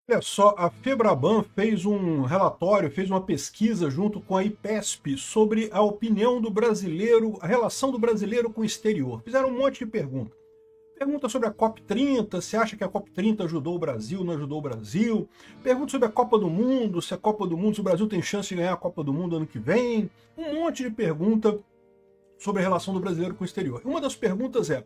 Olha só, a Febraban fez um relatório, fez uma pesquisa junto com a IPESP sobre a opinião do brasileiro, a relação do brasileiro com o exterior. Fizeram um monte de perguntas. Pergunta sobre a COP30, se acha que a COP30 ajudou o Brasil, não ajudou o Brasil. Pergunta sobre a Copa do Mundo, se a Copa do Mundo, se o Brasil tem chance de ganhar a Copa do Mundo ano que vem. Um monte de pergunta sobre a relação do brasileiro com o exterior. Uma das perguntas é: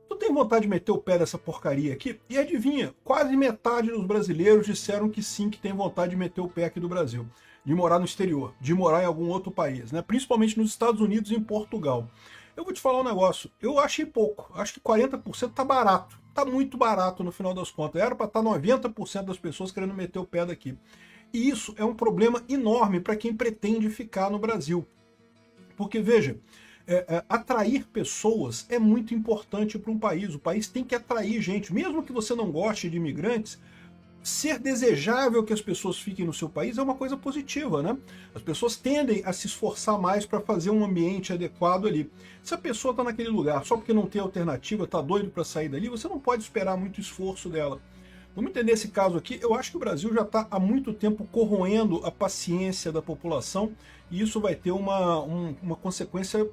tu tem vontade de meter o pé dessa porcaria aqui? E adivinha, quase metade dos brasileiros disseram que sim, que tem vontade de meter o pé aqui do Brasil, de morar no exterior, de morar em algum outro país, né? Principalmente nos Estados Unidos e em Portugal. Eu vou te falar um negócio, eu achei pouco, acho que 40% tá barato, tá muito barato no final das contas. Era para estar 90% das pessoas querendo meter o pé daqui. E isso é um problema enorme para quem pretende ficar no Brasil. Porque, veja, atrair pessoas é muito importante para um país. O país tem que atrair gente. Mesmo que você não goste de imigrantes, ser desejável que as pessoas fiquem no seu país é uma coisa positiva, né? As pessoas tendem a se esforçar mais para fazer um ambiente adequado ali. Se a pessoa está naquele lugar só porque não tem alternativa, está doido para sair dali, você não pode esperar muito esforço dela. Vamos entender esse caso aqui. Eu acho que o Brasil já está há muito tempo corroendo a paciência da população e isso vai ter uma consequência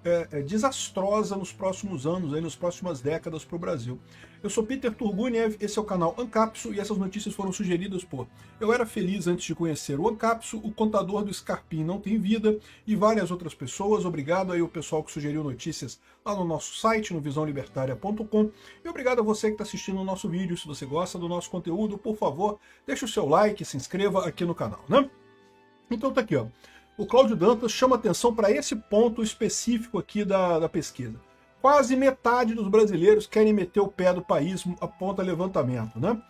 desastrosa nos próximos anos, aí, nas próximas décadas para o Brasil. Eu sou Peter Turguniev, esse é o canal Ancapso e essas notícias foram sugeridas por Eu Era Feliz Antes de Conhecer o Ancapso, o Contador do Scarpim Não Tem Vida e várias outras pessoas. Obrigado aí ao pessoal que sugeriu notícias lá no nosso site, no visãolibertaria.com, e obrigado a você que está assistindo o nosso vídeo. Se você gosta do nosso conteúdo, por favor, deixe o seu like, se inscreva aqui no canal, né? Então tá aqui, ó. O Cláudio Dantas chama atenção para esse ponto específico aqui da pesquisa. Quase metade dos brasileiros querem meter o pé do país, aponta levantamento, né?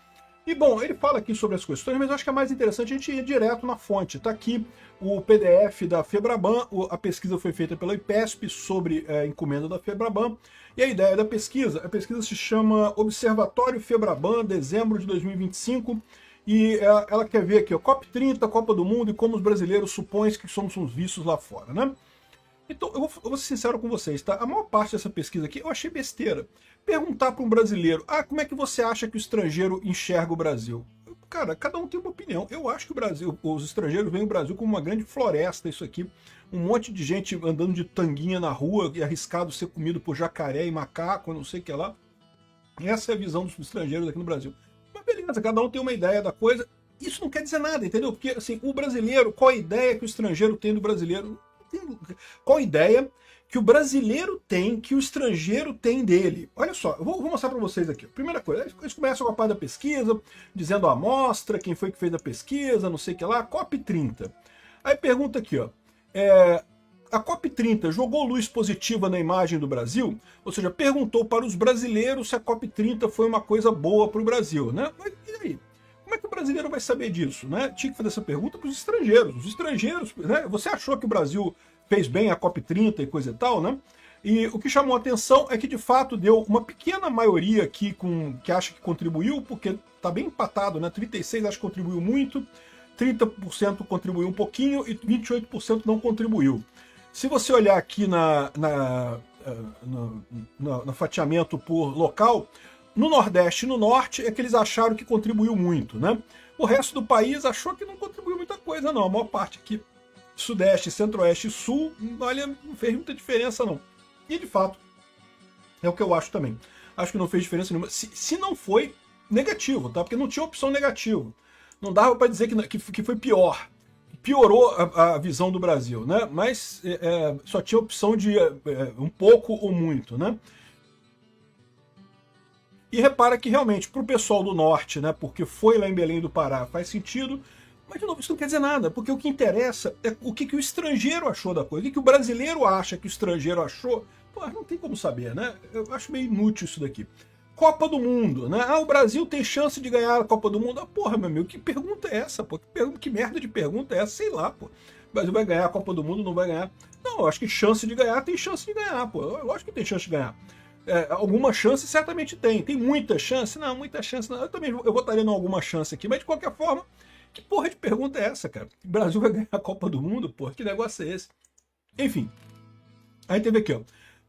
E bom, ele fala aqui sobre as questões, mas eu acho que é mais interessante a gente ir direto na fonte. Está aqui o PDF da Febraban, a pesquisa foi feita pela IPESP sobre a encomenda da Febraban, e a ideia da pesquisa, a pesquisa se chama Observatório Febraban, dezembro de 2025, e ela quer ver aqui, ó, COP30, Copa do Mundo e como os brasileiros supõem que somos uns vistos lá fora, né? Então, eu vou ser sincero com vocês, tá? A maior parte dessa pesquisa aqui eu achei besteira. Perguntar para um brasileiro, como é que você acha que o estrangeiro enxerga o Brasil? Cara, cada um tem uma opinião. Eu acho que o Brasil, os estrangeiros veem o Brasil como uma grande floresta, isso aqui. Um monte de gente andando de tanguinha na rua e arriscado ser comido por jacaré e macaco, não sei o que lá. Essa é a visão dos estrangeiros aqui no Brasil. Mas beleza, cada um tem uma ideia da coisa. Isso não quer dizer nada, entendeu? Porque, assim, o brasileiro, qual a ideia que o estrangeiro tem do brasileiro? Qual a ideia que o brasileiro tem, que o estrangeiro tem dele? Olha só, eu vou mostrar para vocês aqui. Primeira coisa, eles começam com a parte da pesquisa, dizendo a amostra, quem foi que fez a pesquisa, não sei o que lá, COP30. Aí pergunta aqui, ó, a COP30 jogou luz positiva na imagem do Brasil? Ou seja, perguntou para os brasileiros se a COP30 foi uma coisa boa para o Brasil, né? Mas e aí? Como é que o brasileiro vai saber disso, né? Tinha que fazer essa pergunta para os estrangeiros. Os estrangeiros, né? Você achou que o Brasil fez bem a COP30 e coisa e tal, né? E o que chamou a atenção é que, de fato, deu uma pequena maioria aqui que acha que contribuiu, porque está bem empatado, né? 36% acha que contribuiu muito, 30% contribuiu um pouquinho e 28% não contribuiu. Se você olhar aqui no fatiamento por local, no Nordeste e no Norte é que eles acharam que contribuiu muito, né? O resto do país achou que não contribuiu muita coisa, não. A maior parte aqui, Sudeste, Centro-Oeste e Sul, olha, não fez muita diferença, não. E, de fato, é o que eu acho também. Acho que não fez diferença nenhuma. Se não foi negativo, tá? Porque não tinha opção negativa. Não dava para dizer que foi pior. Piorou a visão do Brasil, né? Mas só tinha opção de um pouco ou muito, né? E repara que realmente, para o pessoal do norte, né, porque foi lá em Belém do Pará, faz sentido, mas de novo, isso não quer dizer nada, porque o que interessa é o que o estrangeiro achou da coisa, o que o brasileiro acha que o estrangeiro achou, pô, não tem como saber, né? Eu acho meio inútil isso daqui. Copa do Mundo, né? O Brasil tem chance de ganhar a Copa do Mundo. Porra, meu amigo, que pergunta é essa, pô? Que merda de pergunta é essa? Sei lá, pô. O Brasil vai ganhar a Copa do Mundo, não vai ganhar? Não, eu acho que chance de ganhar, tem chance de ganhar, pô. Eu acho que tem chance de ganhar. Alguma chance certamente tem. Tem muita chance? Não, muita chance não. Eu votaria em alguma chance aqui, mas de qualquer forma, que porra de pergunta é essa, cara? O Brasil vai ganhar a Copa do Mundo? Porra, que negócio é esse? Enfim, aí teve aqui, ó.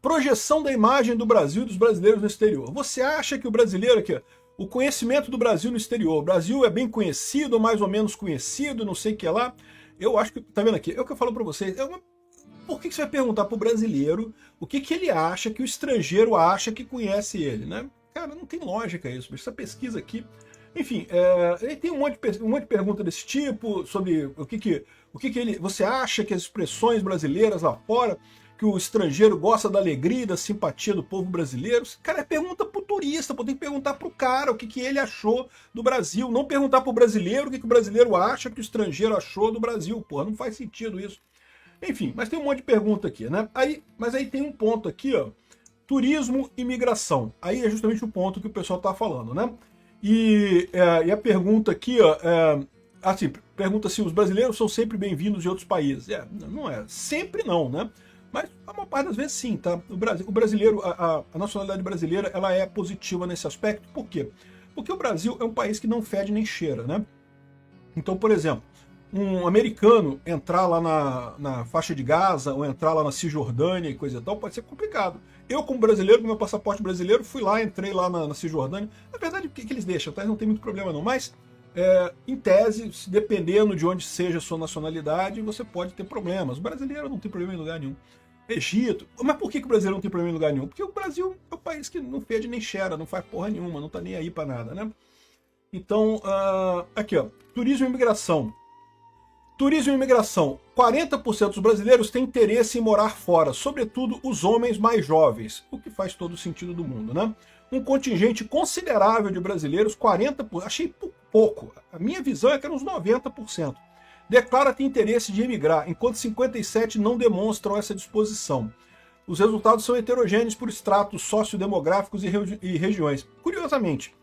Projeção da imagem do Brasil e dos brasileiros no exterior. Você acha que o brasileiro aqui, O conhecimento do Brasil no exterior. O Brasil é bem conhecido, ou mais ou menos conhecido, não sei o que lá. Eu acho que, tá vendo aqui? É o que eu falo para vocês. Por que você vai perguntar pro brasileiro o que ele acha que o estrangeiro acha que conhece ele, né? Cara, não tem lógica isso. Essa pesquisa aqui... Enfim, tem um monte de pergunta desse tipo, sobre o que ele... Você acha que as expressões brasileiras lá fora, que o estrangeiro gosta da alegria, da simpatia do povo brasileiro? Cara, é pergunta pro turista, tem que perguntar pro cara o que ele achou do Brasil, não perguntar pro brasileiro o que o brasileiro acha que o estrangeiro achou do Brasil. Porra, não faz sentido isso. Enfim, mas tem um monte de pergunta aqui, né? Mas aí tem um ponto aqui, ó, turismo e migração. Aí é justamente o ponto que o pessoal tá falando, né? E a pergunta aqui, ó, assim, pergunta se os brasileiros são sempre bem-vindos de outros países. Não é, sempre não, né? Mas a maior parte das vezes sim, tá? O brasileiro, a nacionalidade brasileira, ela é positiva nesse aspecto. Por quê? Porque o Brasil é um país que não fede nem cheira, né? Então, por exemplo, um americano entrar lá na faixa de Gaza ou entrar lá na Cisjordânia e coisa e tal, pode ser complicado. Eu, como brasileiro, com meu passaporte brasileiro, fui lá, entrei lá na Cisjordânia. Na verdade, o que eles deixam, tá? Não tem muito problema não, mas em tese, dependendo de onde seja a sua nacionalidade, você pode ter problemas. O brasileiro não tem problema em lugar nenhum. Egito. Mas por que o brasileiro não tem problema em lugar nenhum? Porque o Brasil é um país que não fede nem cheira, não faz porra nenhuma, não tá nem aí pra nada, né? Então, aqui ó, turismo e imigração. Turismo e imigração. 40% dos brasileiros têm interesse em morar fora, sobretudo os homens mais jovens, o que faz todo o sentido do mundo, né? Um contingente considerável de brasileiros, 40%, achei pouco. A minha visão é que eram uns 90%. Declara ter interesse de emigrar, enquanto 57% não demonstram essa disposição. Os resultados são heterogêneos por estratos sociodemográficos e regiões. Curiosamente,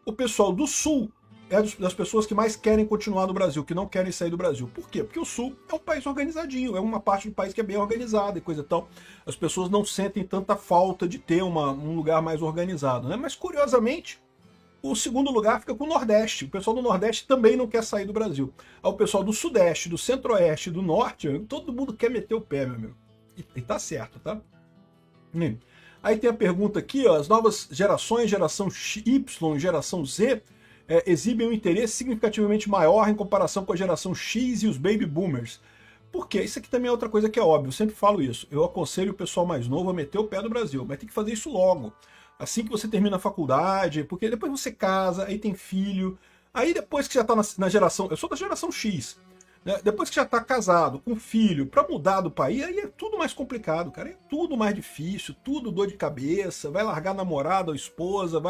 o pessoal do Sul é das pessoas que mais querem continuar no Brasil, que não querem sair do Brasil. Por quê? Porque o Sul é um país organizadinho, é uma parte do país que é bem organizada e coisa e tal. As pessoas não sentem tanta falta de ter um lugar mais organizado, né? Mas, curiosamente, o segundo lugar fica com o Nordeste. O pessoal do Nordeste também não quer sair do Brasil. O pessoal do Sudeste, do Centro-Oeste, do Norte, todo mundo quer meter o pé, meu amigo. E tá certo, tá? Aí tem a pergunta aqui, ó, as novas gerações, geração Y, geração Z, exibem um interesse significativamente maior em comparação com a geração X e os baby boomers. Por quê? Isso aqui também é outra coisa que é óbvio, eu sempre falo isso. Eu aconselho o pessoal mais novo a meter o pé no Brasil, mas tem que fazer isso logo. Assim que você termina a faculdade, porque depois você casa, aí tem filho, aí depois que já está na geração... Eu sou da geração X, né? Depois que já está casado, com filho, para mudar do país, aí é tudo mais complicado, cara. É tudo mais difícil, tudo dor de cabeça, vai largar namorada ou esposa,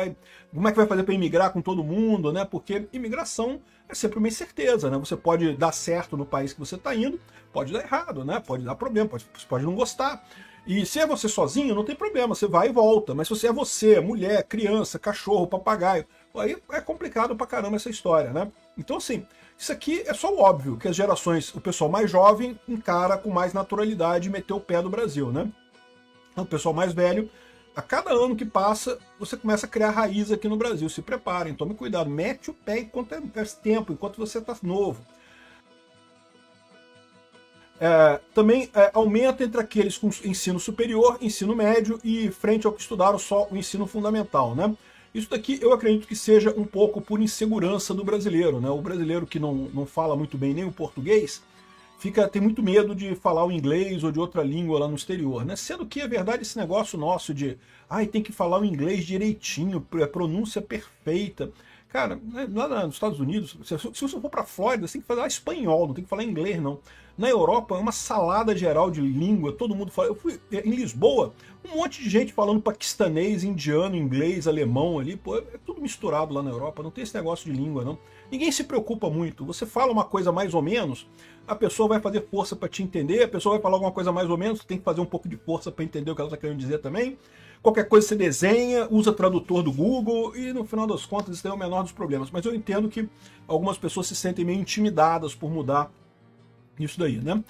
como é que vai fazer para imigrar com todo mundo, né? Porque imigração é sempre uma incerteza, né? Você pode dar certo no país que você está indo, pode dar errado, né? Pode dar problema, você pode não gostar. E se é você sozinho, não tem problema, você vai e volta. Mas se você é mulher, criança, cachorro, papagaio, aí é complicado pra caramba essa história, né? Então, assim, isso aqui é só o óbvio, que as gerações, o pessoal mais jovem encara com mais naturalidade meter o pé do Brasil, né? O pessoal mais velho, a cada ano que passa, você começa a criar raiz aqui no Brasil. Se preparem, tome cuidado, mete o pé enquanto é tempo, enquanto você está novo. Também aumenta entre aqueles com ensino superior, ensino médio e frente ao que estudaram só o ensino fundamental, né? Isso daqui eu acredito que seja um pouco por insegurança do brasileiro, né? O brasileiro que não fala muito bem nem o português, tem muito medo de falar o inglês ou de outra língua lá no exterior, né? Sendo que é verdade esse negócio nosso de tem que falar o inglês direitinho, pronúncia perfeita. Cara, lá nos Estados Unidos, se você for pra Flórida, você tem que falar espanhol, não tem que falar inglês, não. Na Europa é uma salada geral de língua, todo mundo fala. Eu fui em Lisboa, um monte de gente falando paquistanês, indiano, inglês, alemão ali, pô, é tudo misturado lá na Europa, não tem esse negócio de língua, não. Ninguém se preocupa muito, você fala uma coisa mais ou menos, a pessoa vai fazer força para te entender, a pessoa vai falar alguma coisa mais ou menos, você tem que fazer um pouco de força para entender o que ela está querendo dizer também. Qualquer coisa você desenha, usa tradutor do Google e no final das contas isso é o menor dos problemas. Mas eu entendo que algumas pessoas se sentem meio intimidadas por mudar isso daí, né?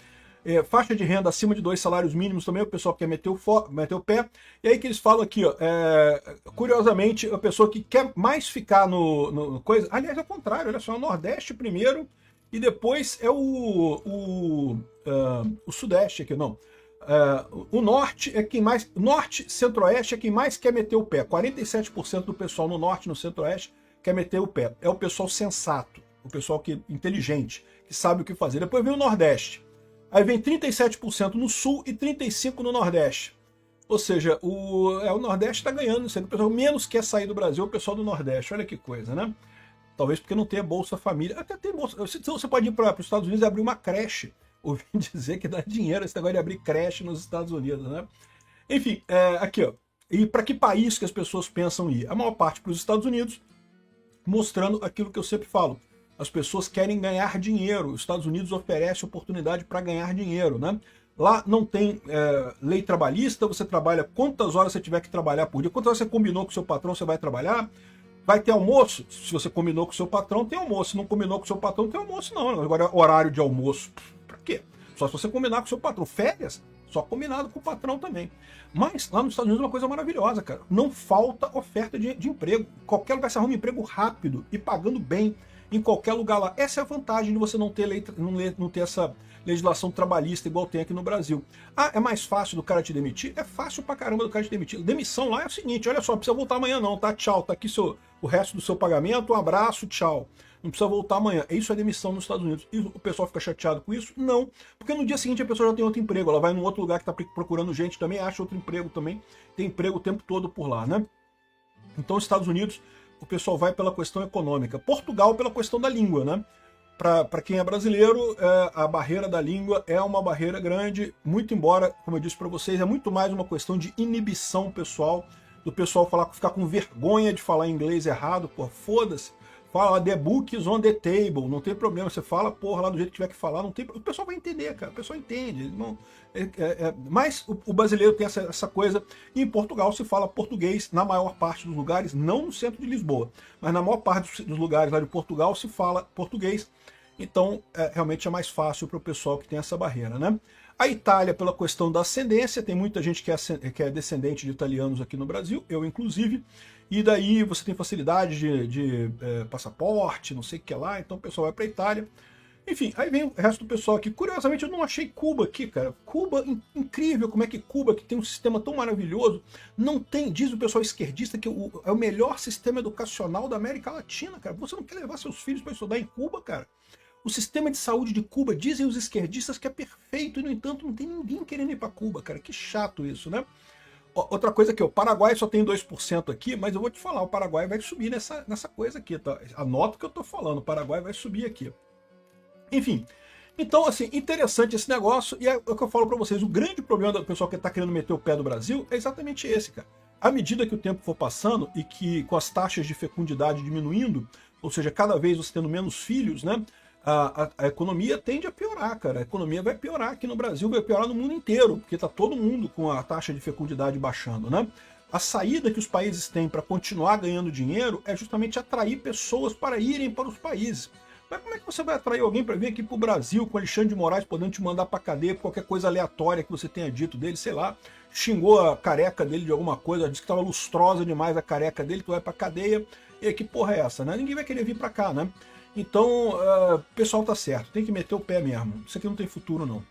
Faixa de renda acima de 2 salários mínimos também, o pessoal quer meter o pé. E aí que eles falam aqui, ó, curiosamente, a pessoa que quer mais ficar no coisa... Aliás, é o contrário, olha só, o Nordeste primeiro e depois é o Sudeste aqui, não. O Norte é quem mais... Norte, Centro-Oeste é quem mais quer meter o pé. 47% do pessoal no Norte e no Centro-Oeste quer meter o pé. É o pessoal sensato, o pessoal inteligente, que sabe o que fazer. Depois vem o Nordeste. Aí vem 37% no Sul e 35% no Nordeste. Ou seja, o Nordeste está ganhando. O pessoal menos quer sair do Brasil é o pessoal do Nordeste. Olha que coisa, né? Talvez porque não tenha Bolsa Família. Até tem Bolsa. Você pode ir para os Estados Unidos e abrir uma creche. Ouvi dizer que dá dinheiro esse negócio de abrir creche nos Estados Unidos, né? Enfim, aqui, ó. E para que país que as pessoas pensam ir? A maior parte para os Estados Unidos, mostrando aquilo que eu sempre falo. As pessoas querem ganhar dinheiro. Os Estados Unidos oferece oportunidade para ganhar dinheiro, né? Lá não tem lei trabalhista, você trabalha quantas horas você tiver que trabalhar por dia, quantas horas você combinou com o seu patrão, você vai trabalhar. Vai ter almoço? Se você combinou com o seu patrão, tem almoço. Se não combinou com o seu patrão, tem almoço não. Agora, horário de almoço, pra quê? Só se você combinar com o seu patrão. Férias? Só combinado com o patrão também. Mas lá nos Estados Unidos é uma coisa maravilhosa, cara. Não falta oferta de emprego. Qualquer lugar você arruma emprego rápido e pagando bem em qualquer lugar lá. Essa é a vantagem de você não ter essa legislação trabalhista igual tem aqui no Brasil. Ah, é mais fácil do cara te demitir? É fácil pra caramba do cara te demitir. Demissão lá é o seguinte, olha só, não precisa voltar amanhã não, tá? Tchau, tá aqui o resto do seu pagamento, um abraço, tchau. Não precisa voltar amanhã. Isso é demissão nos Estados Unidos. E o pessoal fica chateado com isso? Não. Porque no dia seguinte a pessoa já tem outro emprego. Ela vai num outro lugar que está procurando gente também, acha outro emprego também. Tem emprego o tempo todo por lá, né? Então, os Estados Unidos, o pessoal vai pela questão econômica. Portugal pela questão da língua, né? Para quem é brasileiro, a barreira da língua é uma barreira grande, muito embora, como eu disse para vocês, é muito mais uma questão de inibição pessoal, do pessoal ficar com vergonha de falar inglês errado, pô, foda-se. Fala the book is on the table, não tem problema, você fala, porra, lá do jeito que tiver que falar, não tem, o pessoal vai entender, cara, o pessoal entende. Não, mas o brasileiro tem essa coisa, e em Portugal se fala português na maior parte dos lugares, não no centro de Lisboa, mas na maior parte dos lugares lá de Portugal se fala português, então realmente é mais fácil para o pessoal que tem essa barreira, né? A Itália, pela questão da ascendência, tem muita gente que é descendente de italianos aqui no Brasil, eu inclusive, e daí você tem facilidade de passaporte, não sei o que lá, então o pessoal vai para a Itália. Enfim, aí vem o resto do pessoal aqui. Curiosamente, eu não achei Cuba aqui, cara. Cuba, incrível como é que Cuba, que tem um sistema tão maravilhoso, não tem, diz o pessoal esquerdista, que é o melhor sistema educacional da América Latina, cara. Você não quer levar seus filhos para estudar em Cuba, cara? O sistema de saúde de Cuba, dizem os esquerdistas que é perfeito, e no entanto não tem ninguém querendo ir para Cuba, cara. Que chato isso, né? Outra coisa que o Paraguai só tem 2% aqui, mas eu vou te falar, o Paraguai vai subir nessa coisa aqui, tá? Anota o que eu tô falando, o Paraguai vai subir aqui. Enfim, então assim, interessante esse negócio, e é o que eu falo para vocês, o grande problema do pessoal que tá querendo meter o pé do Brasil é exatamente esse, cara. À medida que o tempo for passando e que com as taxas de fecundidade diminuindo, ou seja, cada vez você tendo menos filhos, né? A economia tende a piorar, cara. A economia vai piorar aqui no Brasil, vai piorar no mundo inteiro, porque está todo mundo com a taxa de fecundidade baixando, né? A saída que os países têm para continuar ganhando dinheiro é justamente atrair pessoas para irem para os países. Mas como é que você vai atrair alguém para vir aqui para o Brasil com Alexandre de Moraes podendo te mandar para cadeia por qualquer coisa aleatória que você tenha dito dele, sei lá, xingou a careca dele de alguma coisa, disse que estava lustrosa demais a careca dele, tu vai para cadeia, e aí, que porra é essa, né? Ninguém vai querer vir para cá, né? Então, o pessoal tá certo, tem que meter o pé mesmo. Isso aqui não tem futuro, não.